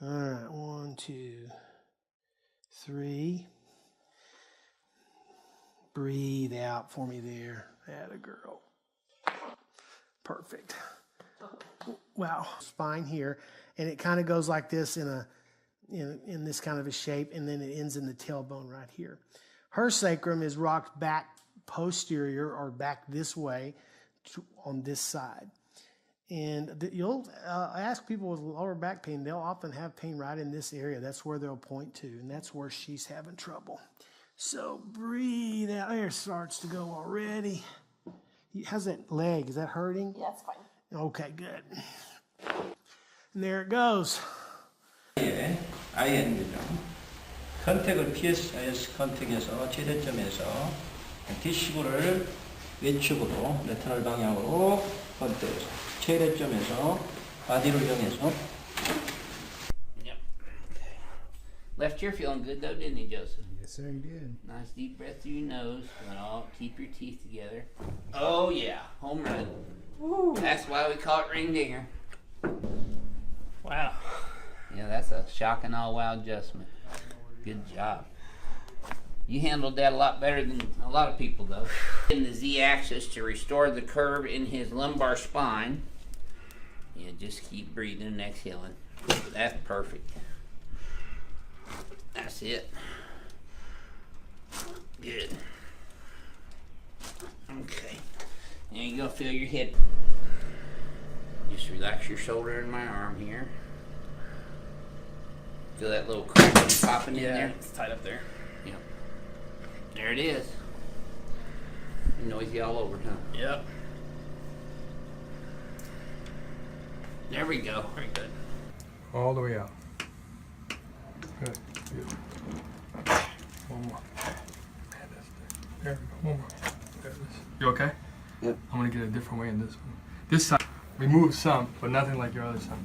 All right, 1, 2, 3. Breathe out for me there. Atta girl. Perfect. Wow. Spine here, and it kind of goes like this in this kind of a shape, and then it ends in the tailbone right here. Her sacrum is rocked back posterior or back this way on this side. And you'll ask people with lower back pain, they'll often have pain right in this area. That's where they'll point to, and that's where she's having trouble. So breathe out. There, starts to go already. How's that leg? Is that hurting? Yeah, it's fine. Okay, good. And there it goes. 예, IN죠. 컨택을 PSIS 컨택에서 최대점에서 T15를 왼쪽으로 레터럴 방향으로 컨택해서 최대점에서 바디를 이용해서. Yep. Okay. Left ear feeling good though, didn't he, Joseph? Yes, sir, he did. Nice deep breath through your nose. And all keep your teeth together. Oh yeah, home run. Woo. That's why we call it ring dinger. Wow. Yeah, that's a shock and all wow adjustment. Good job. You handled that a lot better than a lot of people though. In the Z-axis to restore the curve in his lumbar spine. Yeah, just keep breathing and exhaling. That's perfect. That's it. Good. Okay. Now you're gonna feel your head. Just relax your shoulder and my arm here. Feel that little crack popping in there? It's tight up there. Yep. There it is. Noisy all over, huh? Yep. There we go. Very good. All the way out. Good. Beautiful. One more. There we go. One more. There it is. You okay? Yep. I'm gonna get a different way in this one. This side, we moved some, but nothing like your other side.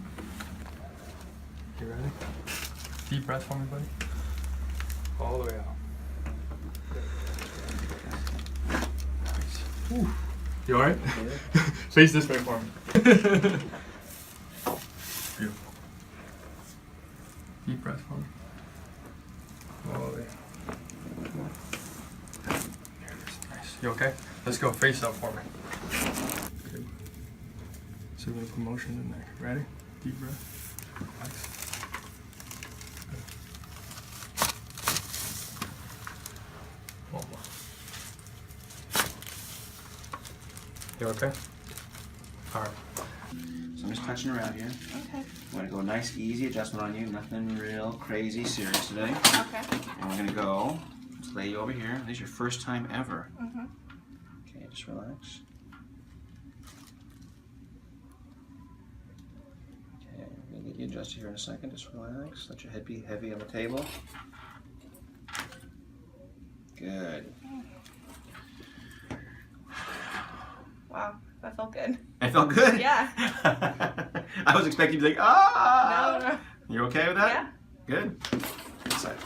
You ready? Deep breath for me, buddy. All the way out. Nice. Whew. You alright? Yeah. Face this way for me. Beautiful. Deep breath for me. All the way out. There it is. Nice. You okay? Let's go face up for me. Good. So we're gonna put motion in there. Ready? Deep breath. Nice. One more. You okay? All right. So I'm just touching around here. Okay. I'm gonna go nice, easy adjustment on you. Nothing real crazy serious today. Okay. And we're gonna go. Let's lay you over here. This is your first time ever. Mm-hmm. Okay, just relax. Okay, I'm gonna get you adjusted here in a second. Just relax. Let your head be heavy on the table. Good. Wow, that felt good. It felt good? Yeah. I was expecting you to be like, ah! No, no. You okay with that? Yeah. Good. This side.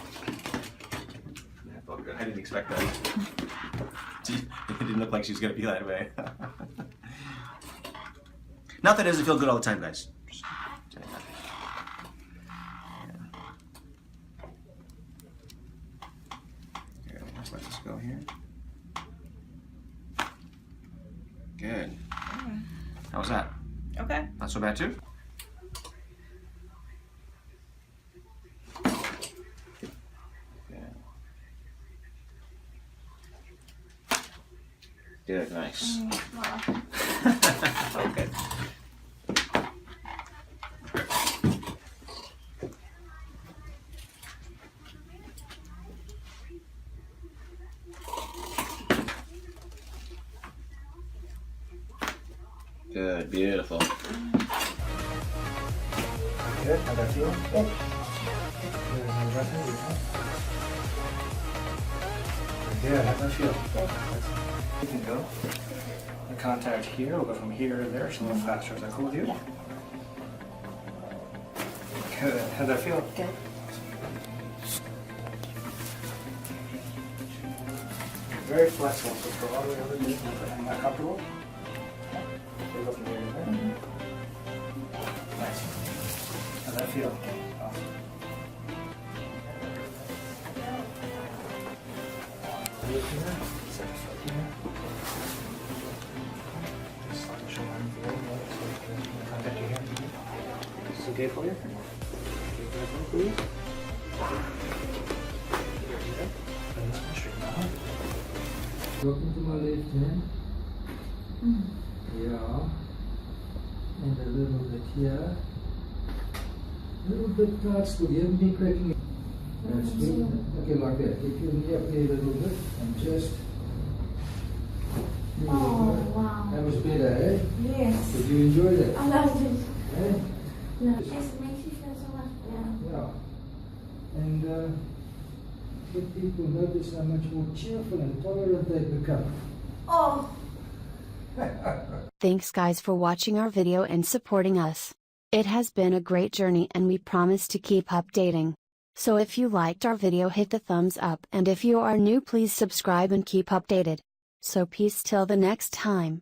That felt good. I didn't expect that. It didn't look like she was going to be that way. Not that it doesn't feel good all the time, guys. Just saying that. Yeah. Here, let's let this go here. Good. How was that? Okay. Not so bad too? Good, nice. Wow. Okay. Good, beautiful. Good, how'd that feel? Good. Good, how'd that feel? You can go. The contact here, we'll go from here to there, so a little faster. Is that cool with you? Yeah. Good, how'd that feel? Good. Very flexible, so go all the way over to this and I'm not comfortable. We'll go from here to there. Nice. How'd that that feel? Awesome. Here, set the foot here. Just slide the shoulder in the leg, so you can contact your hand. Is this okay for you? Okay, careful, please. Straighten out. Look into my left hand. Yeah. And a little bit here. A little bit tight still. You haven't been cracking it. That's good. Okay, like that. Get your knee up there a little bit and just. There you go. Wow. That was better, eh? Yes. Did you enjoy that? I loved it. Eh? No. Yes, it makes you feel so much better. Yeah. And let people notice how much more cheerful and tolerant they become. Oh. Thanks guys for watching our video and supporting us. It has been a great journey and we promise to keep updating. So if you liked our video, hit the thumbs up, and if you are new, please subscribe and keep updated. So peace till the next time.